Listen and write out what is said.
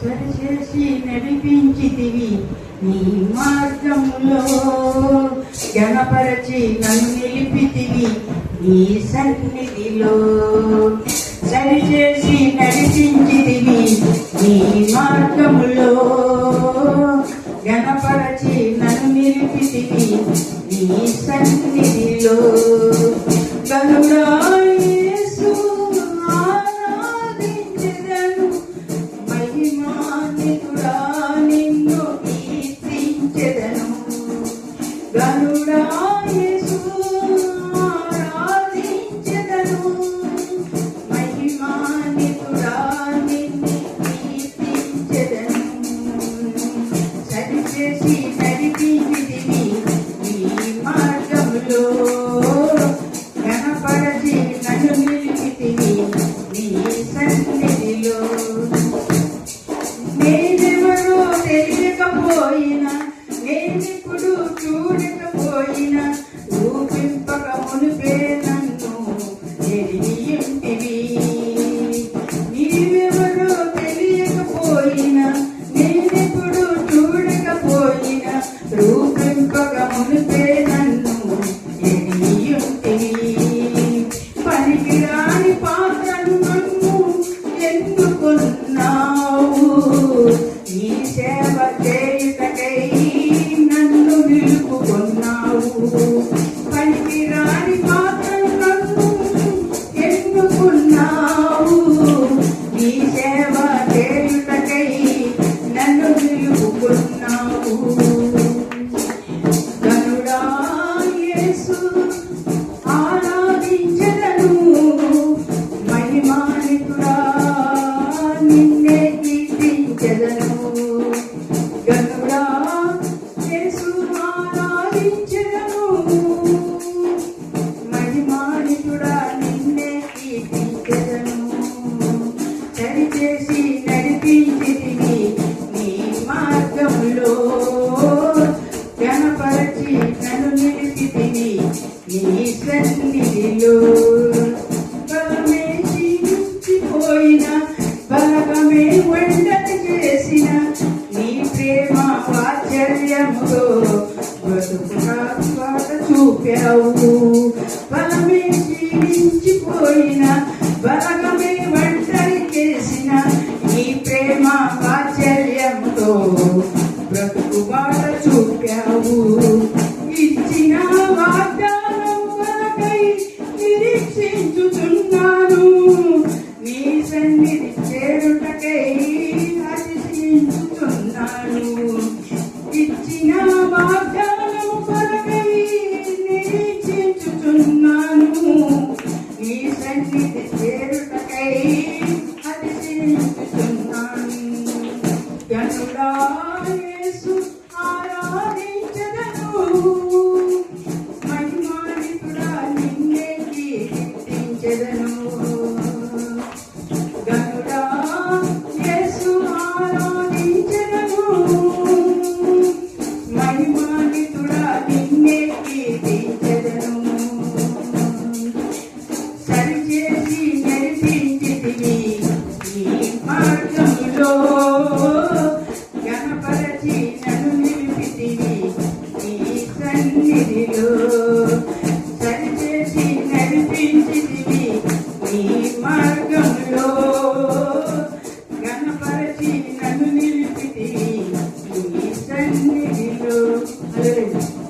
సరిచేసి నడిపించితివి నీ మార్గములో, గణపరచి నన్ను నిలిపితివి నీ సన్నిధిలో. సరిచేసి నడిపించితివి నీ మార్గములో, గణపరచి నన్ను నిలిపితివి నీ సన్నిధిలో. గనుడా యేసు ఆరాధించెదను, మహిమాన్వితుడా నిన్ను కీర్తించెదను. గనుడా యేసు ఆరాధించెదను, మహిమాన్వితుడా నిన్ను కీర్తించెదను. సరిచేసి నడిపించితివి నీ మార్గములో, గణపరచి నన్ను నిలిపితివి నీ సన్నిధిలో. నేనెవరో తెలియకపోయినా, నేనిప్పుడు చూడకపోయినా, రూపింపక మునిపే నన్ను ఎరిగియుంటివి. నీవెవరో తెలియకపోయినా, నేనిప్పుడు చూడకపోయినా, రూపింపక మునిపే నన్ను ఎరిగియుంటివి. పనికిరాని పాత్రను నన్ను ఎన్నుకున్నావు, నీ సేవ చేయుటకై నన్ను నిలుపుకున్నావు. పనికిరాని పాత్రను నన్ను ఎన్నుకున్నావు, నీ సేవ చేయుటకై నన్ను నిలుపుకున్నావు. గనుడా యేసు ఆరాధించెదను, మహిమాన్వితుడా నిన్నే కీర్తించెదను. గనుడా యేసు ఆరాధించెదను, మహిమాన్వితుడా నిన్నే కీర్తించెదను. సరిచేసి నడిపించితివి నీ మార్గములో, గణపరచి నన్ను నిలిపితివి నీ సన్నిధిలో. బలమే క్షీణించిపోయిన, బలగమే ఒంటరి చేసిన, నీ ప్రేమ వాత్సల్యముతో బ్రతుకుట చూపావు. బలమే క్షీణించిపోయిన, బలగమే ఒంటరి చేసిన, నీ ప్రేమ వాత్సల్యముతో బ్రతుకుబాట చూపావు. ఇచ్చిన వాగ్దానం కొరకై నిరీక్షించుచున్నాను, నీ సన్నిధి చేరుటకై అతిశయించుచున్నాను. ఇచ్చిన వాగ్దానం కొరకై నిరీక్షించుచున్నాను, నీ సన్నిధి చేరుటకై అతిశయించుచున్నాను. గనుడా యేసు ఆరాధించెదను, మహిమాన్వితుడా నిన్నే కీర్తించెదను. గనుడా యేసు ఆరాధించెదను, మహిమాన్వితుడా నిన్నే కీర్తించెదను. సరిచేసి నడిపించితివి నీ మార్గములో, గణపరచి నన్ను నిలిపితివి నీ సన్నిధిలో. సరిచేసి నడిపించితివి నీ మార్గములో, గణపరచి నన్ను నిలిపితివి నీ సన్నిధిలో. హల్లెలూయా.